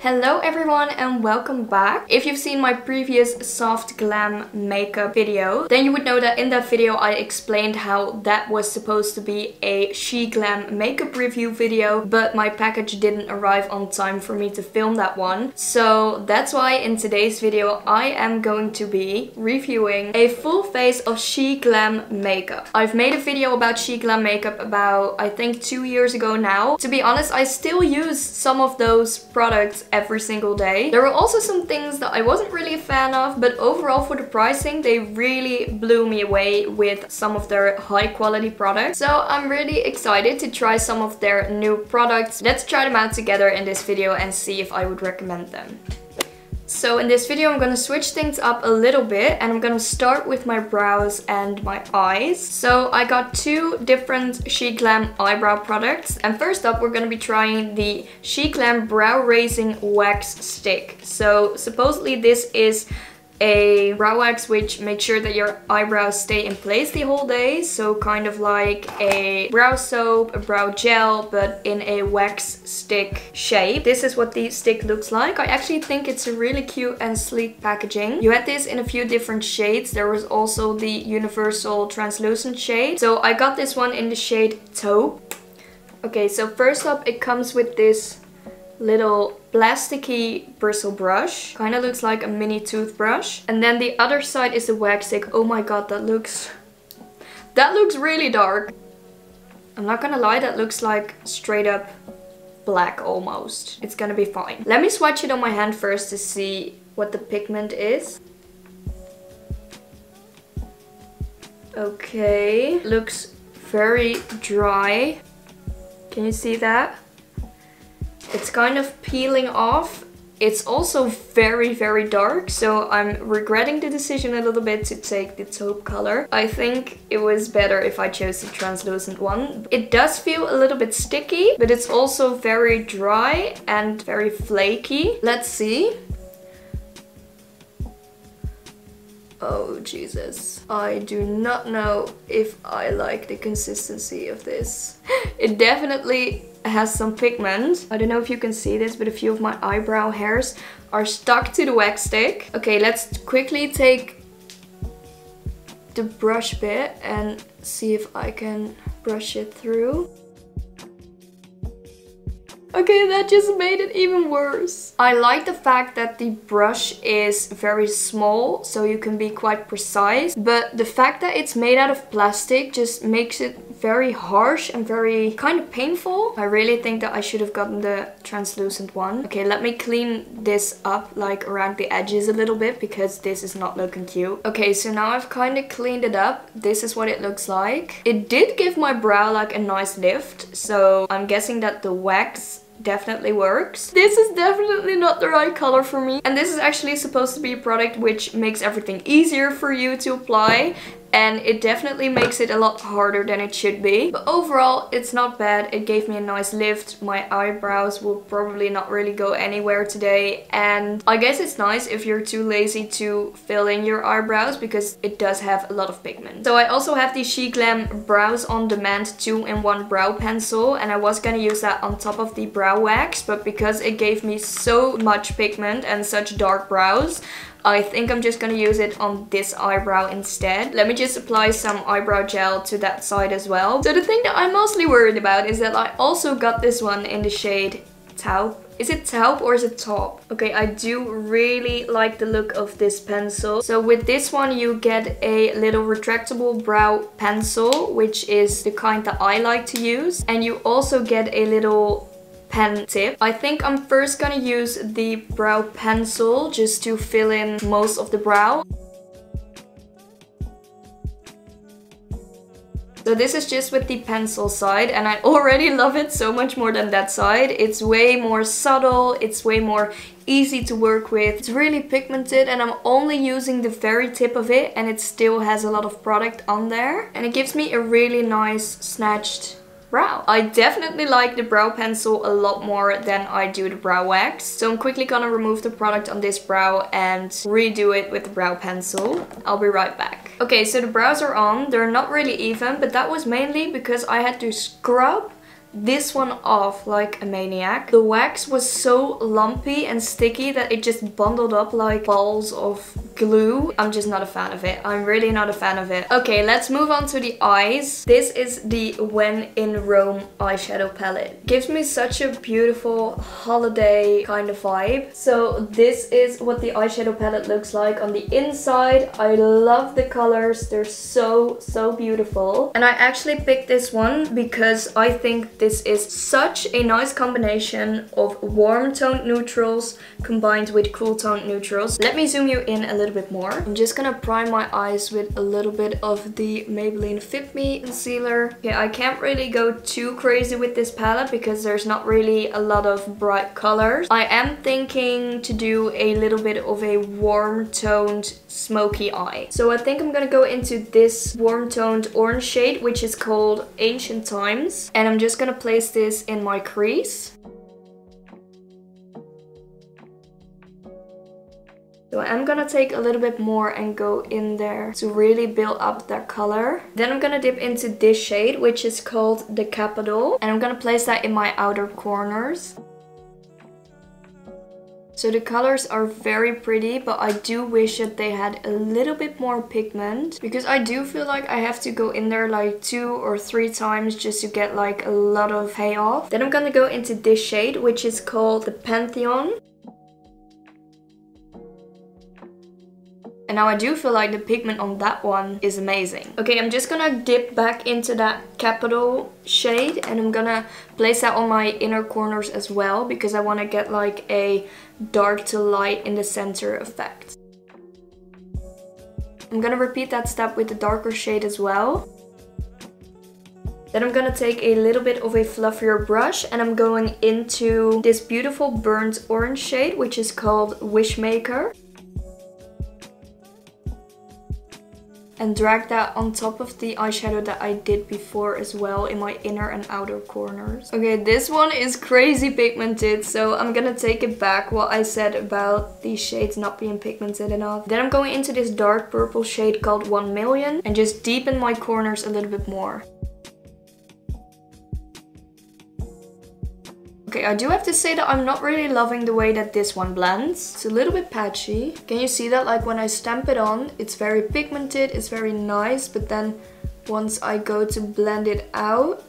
Hello everyone and welcome back. If you've seen my previous soft glam makeup video, then you would know that in that video I explained how that was supposed to be a SHEGLAM makeup review video, but my package didn't arrive on time for me to film that one. So that's why in today's video I am going to be reviewing a full face of SHEGLAM makeup. I've made a video about SHEGLAM makeup about I think 2 years ago now. To be honest, I still use some of those products every single day. There were also some things that I wasn't really a fan of, but overall for the pricing they really blew me away with some of their high quality products. So I'm really excited to try some of their new products. Let's try them out together in this video and see if I would recommend them. So in this video I'm gonna switch things up a little bit and I'm gonna start with my brows and my eyes. So I got two different SHEGLAM eyebrow products, and first up we're gonna be trying the SHEGLAM Brow Raising Wax Stick. So supposedly this is a brow wax which makes sure that your eyebrows stay in place the whole day, so kind of like a brow soap, a brow gel, but in a wax stick shape. This is what the stick looks like. I actually think it's a really cute and sleek packaging. You had this in a few different shades. There was also the universal translucent shade. So I got this one in the shade Taupe. Okay, so first up it comes with this little plasticky bristle brush. Kind of looks like a mini toothbrush. And then the other side is the wax stick. Oh my god, that looks really dark. I'm not gonna lie, that looks like straight up black almost. It's gonna be fine. Let me swatch it on my hand first to see what the pigment is. Okay, looks very dry. Can you see that? It's kind of peeling off. It's also very dark, so I'm regretting the decision a little bit to take the taupe color. I think it was better if I chose the translucent one. It does feel a little bit sticky, but it's also very dry and very flaky. Let's see. Oh Jesus, I do not know if I like the consistency of this. It definitely has some pigment. I don't know if you can see this, but a few of my eyebrow hairs are stuck to the wax stick. Okay, let's quickly take the brush bit and see if I can brush it through. Okay, that just made it even worse. I like the fact that the brush is very small, so you can be quite precise. But the fact that it's made out of plastic just makes it very harsh and very kind of painful. I really think that I should have gotten the translucent one. Okay, let me clean this up like around the edges a little bit because this is not looking cute. Okay, so now I've kind of cleaned it up. This is what it looks like. It did give my brow like a nice lift, so I'm guessing that the wax definitely works. This is definitely not the right color for me, and this is actually supposed to be a product which makes everything easier for you to apply, and it definitely makes it a lot harder than it should be. But overall, it's not bad. It gave me a nice lift. My eyebrows will probably not really go anywhere today, and I guess it's nice if you're too lazy to fill in your eyebrows because it does have a lot of pigment. So I also have the SHEGLAM Brows On Demand 2-in-1 brow pencil, and I was gonna use that on top of the brow wax, but because it gave me so much pigment and such dark brows, I think I'm just gonna use it on this eyebrow instead. Let me just apply some eyebrow gel to that side as well. So the thing that I'm mostly worried about is that I also got this one in the shade Taupe. Is it Taupe or is it Taupe? Okay, I do really like the look of this pencil. So with this one you get a little retractable brow pencil, which is the kind that I like to use. And you also get a little pen tip. I think I'm first gonna use the brow pencil just to fill in most of the brow. So this is just with the pencil side, and I already love it so much more than that side. It's way more subtle, it's way more easy to work with. It's really pigmented, and I'm only using the very tip of it, and it still has a lot of product on there. And it gives me a really nice snatched brow. I definitely like the brow pencil a lot more than I do the brow wax. So I'm quickly gonna remove the product on this brow and redo it with the brow pencil. I'll be right back. Okay, so the brows are on. They're not really even, but that was mainly because I had to scrub this one off like a maniac. The wax was so lumpy and sticky that it just bundled up like balls of glue. I'm just not a fan of it. I'm really not a fan of it. Okay, let's move on to the eyes. This is the When in Rome eyeshadow palette. Gives me such a beautiful holiday kind of vibe. So this is what the eyeshadow palette looks like on the inside. I love the colors. They're so beautiful. And I actually picked this one because I think this is such a nice combination of warm toned neutrals combined with cool toned neutrals. Let me zoom you in a little bit more. I'm just gonna prime my eyes with a little bit of the Maybelline Fit Me concealer. Okay, I can't really go too crazy with this palette because there's not really a lot of bright colors. I am thinking to do a little bit of a warm toned smoky eye. So I think I'm gonna go into this warm toned orange shade, which is called Ancient Times. And I'm just gonna place this in my crease. So I'm gonna take a little bit more and go in there to really build up that color. Then I'm gonna dip into this shade, which is called the Capital. And I'm gonna place that in my outer corners. So the colors are very pretty, but I do wish that they had a little bit more pigment, because I do feel like I have to go in there like 2 or 3 times just to get like a lot of payoff. Then I'm gonna go into this shade, which is called the Pantheon. And now I do feel like the pigment on that one is amazing. Okay, I'm just gonna dip back into that Capital shade and I'm gonna place that on my inner corners as well, because I want to get like a dark to light in the center effect. I'm gonna repeat that step with the darker shade as well. Then I'm gonna take a little bit of a fluffier brush and I'm going into this beautiful burnt orange shade, which is called Wishmaker. And drag that on top of the eyeshadow that I did before as well in my inner and outer corners. Okay, this one is crazy pigmented, so I'm gonna take it back what I said about these shades not being pigmented enough. Then I'm going into this dark purple shade called 1 Million and just deepen my corners a little bit more. Okay, I do have to say that I'm not really loving the way that this one blends. It's a little bit patchy. Can you see that? Like when I stamp it on, it's very pigmented, it's very nice, but then once I go to blend it out,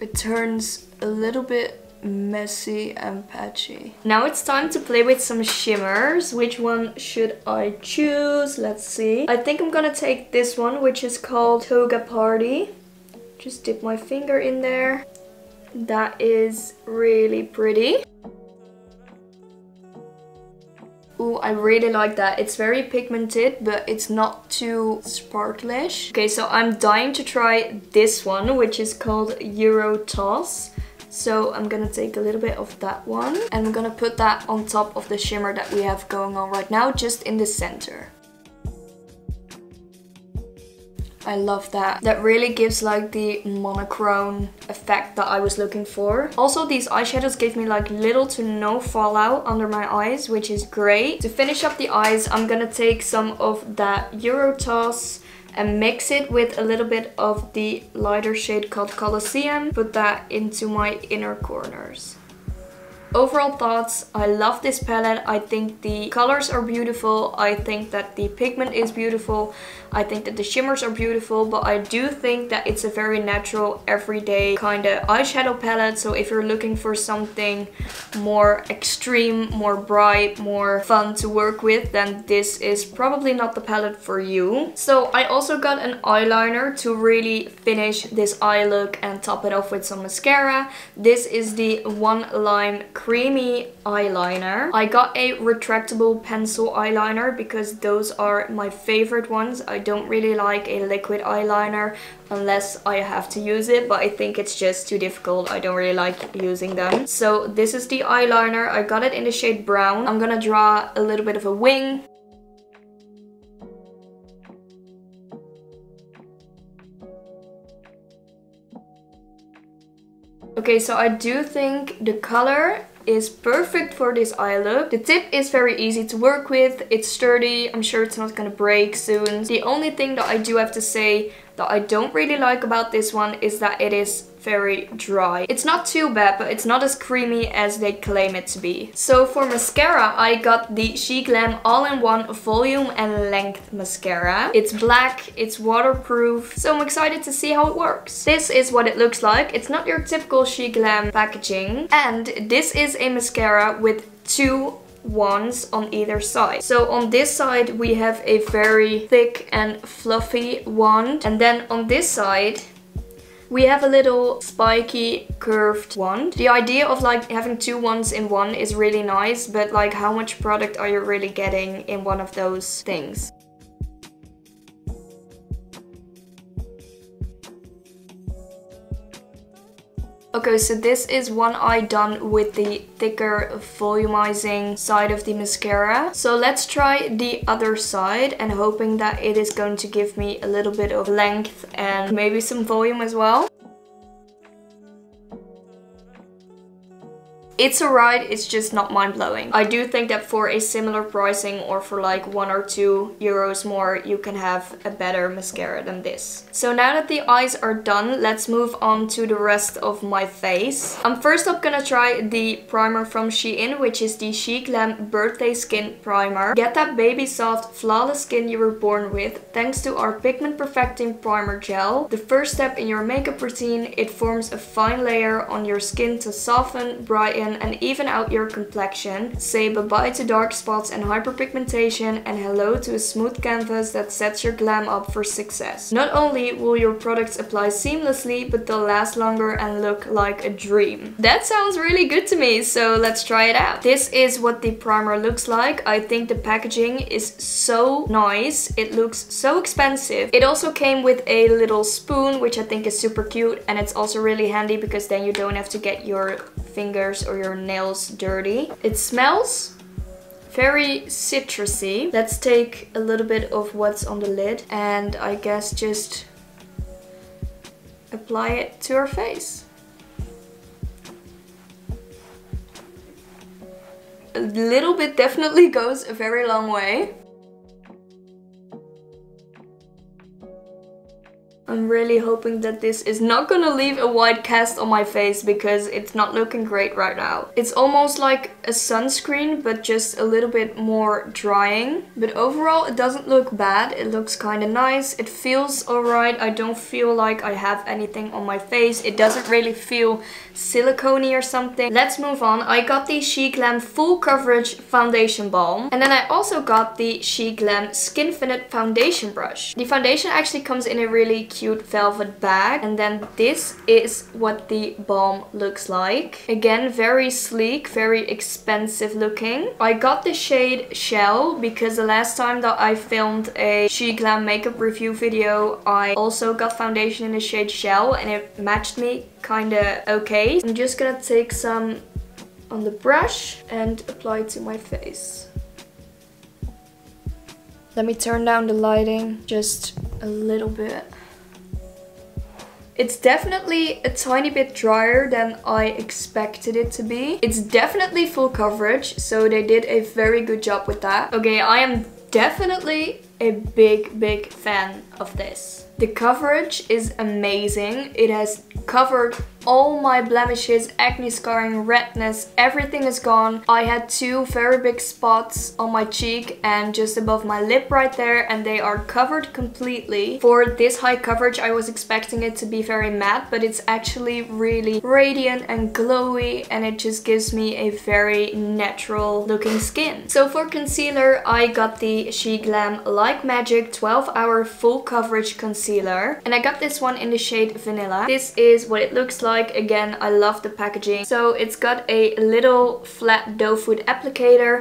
it turns a little bit messy and patchy. Now it's time to play with some shimmers. Which one should I choose? Let's see. I think I'm gonna take this one, which is called Toga Party. Just dip my finger in there. That is really pretty. Ooh, I really like that. It's very pigmented, but it's not too sparklish. Okay, so I'm dying to try this one, which is called Euro Toss. So I'm gonna take a little bit of that one and I'm gonna put that on top of the shimmer that we have going on right now, just in the center. I love that. That really gives like the monochrome effect that I was looking for. Also, these eyeshadows give me like little to no fallout under my eyes, which is great. To finish up the eyes, I'm gonna take some of that Euro Toss and mix it with a little bit of the lighter shade called Colosseum. Put that into my inner corners. Overall thoughts, I love this palette. I think the colors are beautiful. I think that the pigment is beautiful. I think that the shimmers are beautiful, but I do think that it's a very natural, everyday kind of eyeshadow palette. So if you're looking for something more extreme, more bright, more fun to work with, then this is probably not the palette for you. So I also got an eyeliner to really finish this eye look and top it off with some mascara. This is the One Lime Creamy eyeliner. I got a retractable pencil eyeliner because those are my favorite ones. I don't really like a liquid eyeliner unless I have to use it, but I think it's just too difficult. I don't really like using them. So this is the eyeliner. I got it in the shade brown. I'm gonna draw a little bit of a wing. Okay, so I do think the color is perfect for this eye look. The tip is very easy to work with. It's sturdy. I'm sure it's not gonna break soon. The only thing that I do have to say that I don't really like about this one is that it is very dry. It's not too bad, but it's not as creamy as they claim it to be. So for mascara, I got the SHEGLAM All-in-One Volume and Length Mascara. It's black, it's waterproof, so I'm excited to see how it works. This is what it looks like. It's not your typical SHEGLAM packaging, and this is a mascara with two wands on either side. So on this side we have a very thick and fluffy wand, and then on this side we have a little spiky curved wand. The idea of like having two wands in one is really nice, but like how much product are you really getting in one of those things? Okay, so this is one eye done with the thicker volumizing side of the mascara. So let's try the other side, and hoping that it is going to give me a little bit of length and maybe some volume as well. It's alright, it's just not mind-blowing. I do think that for a similar pricing, or for like €1 or €2 more, you can have a better mascara than this. So now that the eyes are done, let's move on to the rest of my face. I'm first up gonna try the primer from Shein, which is the SHEGLAM Birthday Skin Primer. Get that baby soft, flawless skin you were born with thanks to our pigment perfecting primer gel. The first step in your makeup routine, it forms a fine layer on your skin to soften, brighten and even out your complexion. Say bye-bye to dark spots and hyperpigmentation, and hello to a smooth canvas that sets your glam up for success. Not only will your products apply seamlessly, but they'll last longer and look like a dream. That sounds really good to me, so let's try it out. This is what the primer looks like. I think the packaging is so nice. It looks so expensive. It also came with a little spoon, which I think is super cute, and it's also really handy because then you don't have to get your fingers or your nails dirty. It smells very citrusy. Let's take a little bit of what's on the lid and I guess just apply it to our face. A little bit definitely goes a very long way. I'm really hoping that this is not gonna leave a white cast on my face because it's not looking great right now. It's almost like a sunscreen, but just a little bit more drying. But overall, it doesn't look bad. It looks kind of nice. It feels alright. I don't feel like I have anything on my face. It doesn't really feel silicone-y or something. Let's move on. I got the SHEGLAM Full Coverage Foundation Balm. And then I also got the SHEGLAM Skinfinite Foundation Brush. The foundation actually comes in a really cute velvet bag, and then this is what the balm looks like. Again, very sleek, very expensive looking. I got the shade Shell because the last time that I filmed a SHEGLAM makeup review video, I also got foundation in the shade Shell and it matched me kinda okay. I'm just gonna take some on the brush and apply it to my face. Let me turn down the lighting just a little bit. It's definitely a tiny bit drier than I expected it to be. It's definitely full coverage, so they did a very good job with that. Okay, I am definitely a big fan of this. The coverage is amazing. It has covered all my blemishes, acne scarring, redness, everything is gone. I had two very big spots on my cheek and just above my lip right there, and they are covered completely. For this high coverage I was expecting it to be very matte, but it's actually really radiant and glowy, and it just gives me a very natural looking skin. So for concealer, I got the SHEGLAM Like Magic 12-Hour Full Coverage Concealer, and I got this one in the shade Vanilla. This is what it looks like. Again, I love the packaging. So it's got a little flat doe foot applicator.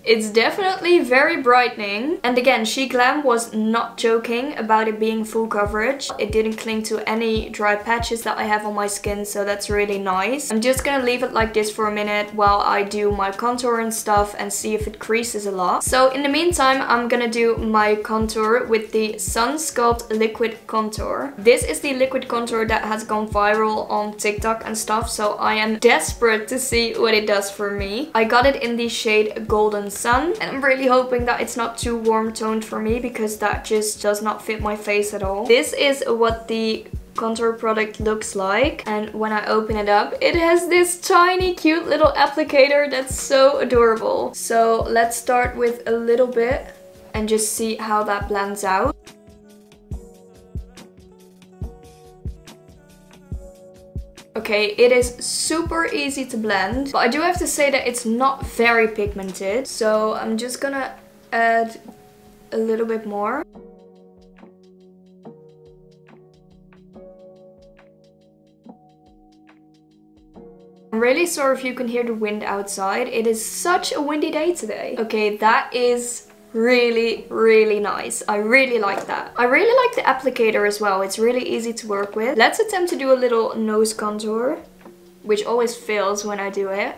It's definitely very brightening. And again, SHEGLAM was not joking about it being full coverage. It didn't cling to any dry patches that I have on my skin, so that's really nice. I'm just gonna leave it like this for a minute while I do my contour and stuff and see if it creases a lot. So in the meantime, I'm gonna do my contour with the Sun Sculpt Liquid Contour. This is the liquid contour that has gone viral on TikTok and stuff, so I am desperate to see what it does for me. I got it in the shade Golden Sun, and I'm really hoping that it's not too warm toned for me because that just does not fit my face at all. This is what the contour product looks like, and when I open it up, it has this tiny cute little applicator that's so adorable. So let's start with a little bit and just see how that blends out. Okay, it is super easy to blend, but I do have to say that it's not very pigmented, so I'm just gonna add a little bit more. I'm really sorry if you can hear the wind outside. It is such a windy day today. Okay, that is really nice. I really like that. I really like the applicator as well. It's really easy to work with. Let's attempt to do a little nose contour, which always fails when I do it.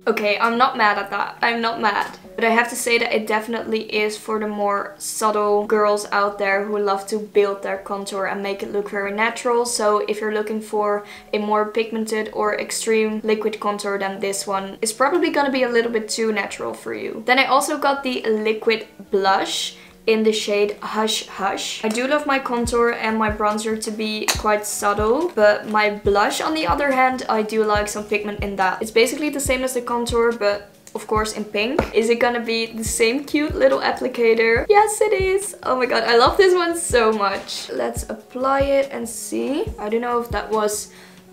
Okay, I'm not mad at that. I'm not mad. But I have to say that it definitely is for the more subtle girls out there who love to build their contour and make it look very natural. So if you're looking for a more pigmented or extreme liquid contour, then this one is probably gonna be a little bit too natural for you. Then I also got the liquid blush in the shade Hush Hush. I do love my contour and my bronzer to be quite subtle, but my blush on the other hand, I do like some pigment in that. It's basically the same as the contour, but of course in pink. Is it gonna be the same cute little applicator? Yes, it is. Oh my god, I love this one so much. Let's apply it and see. I don't know if that was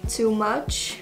too much.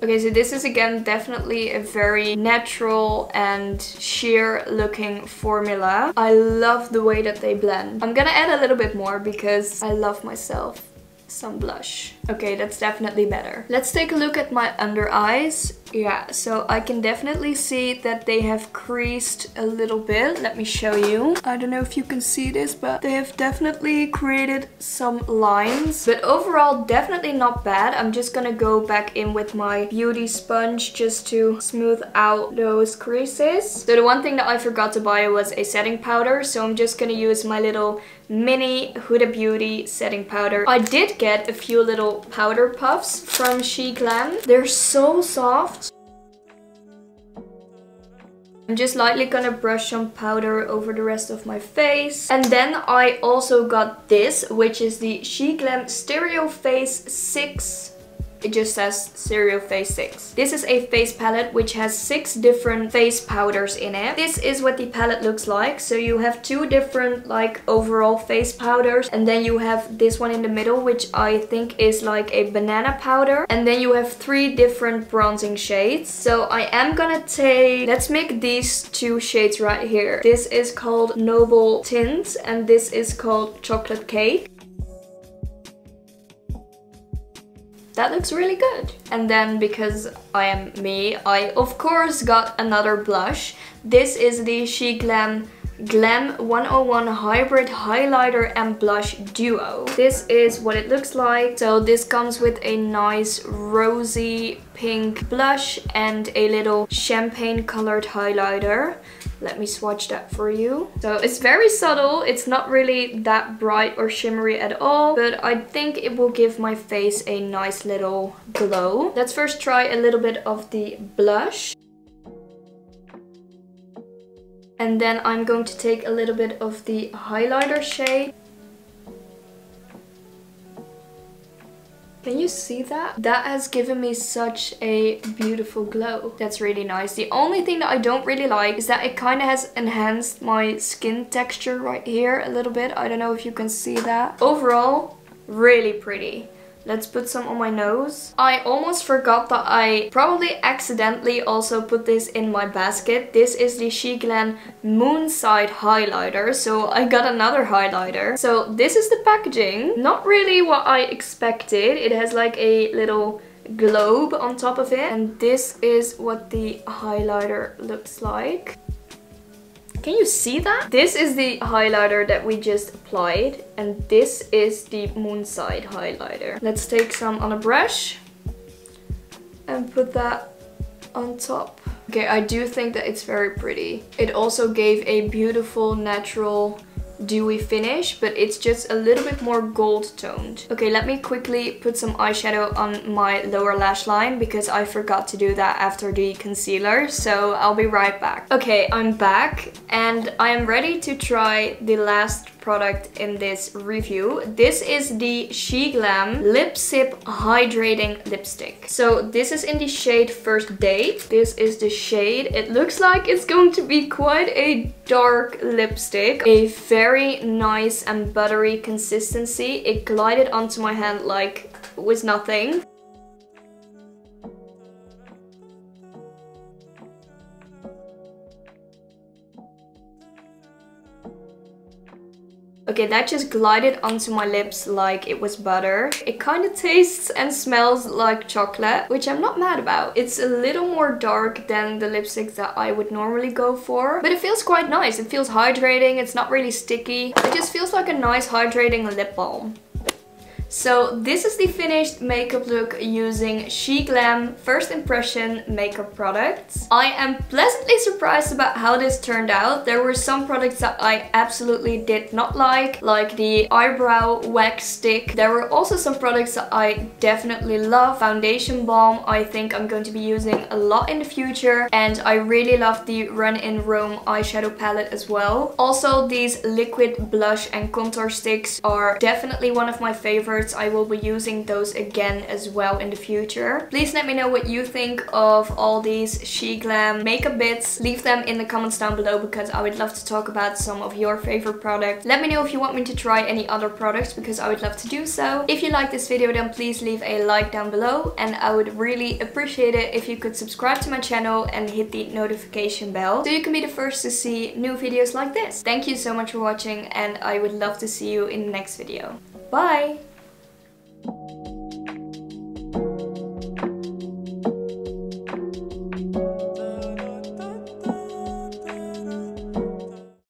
Okay, so this is again definitely a very natural and sheer looking formula. I love the way that they blend. I'm gonna add a little bit more because I love myself some blush. Okay, that's definitely better. Let's take a look at my under eyes. Yeah, so I can definitely see that they have creased a little bit. Let me show you. I don't know if you can see this, but they have definitely created some lines. But overall, definitely not bad. I'm just gonna go back in with my beauty sponge just to smooth out those creases. So the one thing that I forgot to buy was a setting powder, so I'm just gonna use my little mini Huda Beauty setting powder. I did get a few little powder puffs from SHEGLAM. They're so soft. I'm just lightly gonna brush some powder over the rest of my face. And then I also got this, which is the SHEGLAM Stereo Face 6. It just says Stereo Face 6. This is a face palette which has 6 different face powders in it. This is what the palette looks like. So you have 2 different like overall face powders, and then you have this one in the middle, which I think is like a banana powder, and then you have 3 different bronzing shades. So I am gonna take, let's make these 2 shades right here. This is called Noble Tint and this is called Chocolate Cake. That looks really good. And then because I am me, I of course got another blush. This is the SHEGLAM Glam 101 Hybrid Highlighter and Blush Duo. This is what it looks like. So this comes with a nice rosy pink blush and a little champagne colored highlighter. Let me swatch that for you. So it's very subtle. It's not really that bright or shimmery at all, but I think it will give my face a nice little glow. Let's first try a little bit of the blush. And then I'm going to take a little bit of the highlighter shade. Can you see that? That has given me such a beautiful glow. That's really nice. The only thing that I don't really like is that it kind of has enhanced my skin texture right here a little bit. I don't know if you can see that. Overall, really pretty. Let's put some on my nose. I almost forgot that I probably accidentally also put this in my basket. This is the SHEGLAM Moonside highlighter. So I got another highlighter. So this is the packaging. Not really what I expected. It has like a little globe on top of it. And this is what the highlighter looks like. Can you see that? This is the highlighter that we just applied, and this is the Moonside highlighter. Let's take some on a brush and put that on top. Okay, I do think that it's very pretty. It also gave a beautiful natural dewy finish, but it's just a little bit more gold toned. Okay, let me quickly put some eyeshadow on my lower lash line because I forgot to do that after the concealer, so I'll be right back. Okay, I'm back and I am ready to try the last product in this review. This is the SHEGLAM Lip Sip Hydrating Lipstick. So this is in the shade First Date. This is the shade. It looks like it's going to be quite a dark lipstick. A very nice and buttery consistency. It glided onto my hand like it was nothing. Okay, that just glided onto my lips like it was butter. It kind of tastes and smells like chocolate, which I'm not mad about. It's a little more dark than the lipsticks that I would normally go for, but it feels quite nice. It feels hydrating, it's not really sticky. It just feels like a nice hydrating lip balm. So this is the finished makeup look using SHEGLAM First Impression makeup products. I am pleasantly surprised about how this turned out. There were some products that I absolutely did not like the eyebrow wax stick. There were also some products that I definitely love. Foundation balm I think I'm going to be using a lot in the future, and I really love the Run in Rome eyeshadow palette as well. Also, these liquid blush and contour sticks are definitely one of my favorites. I will be using those again as well in the future. Please let me know what you think of all these SHEGLAM makeup bits. Leave them in the comments down below because I would love to talk about some of your favorite products. Let me know if you want me to try any other products because I would love to do so. If you like this video, then please leave a like down below, and I would really appreciate it if you could subscribe to my channel and hit the notification bell so you can be the first to see new videos like this. Thank you so much for watching, and I would love to see you in the next video. Bye!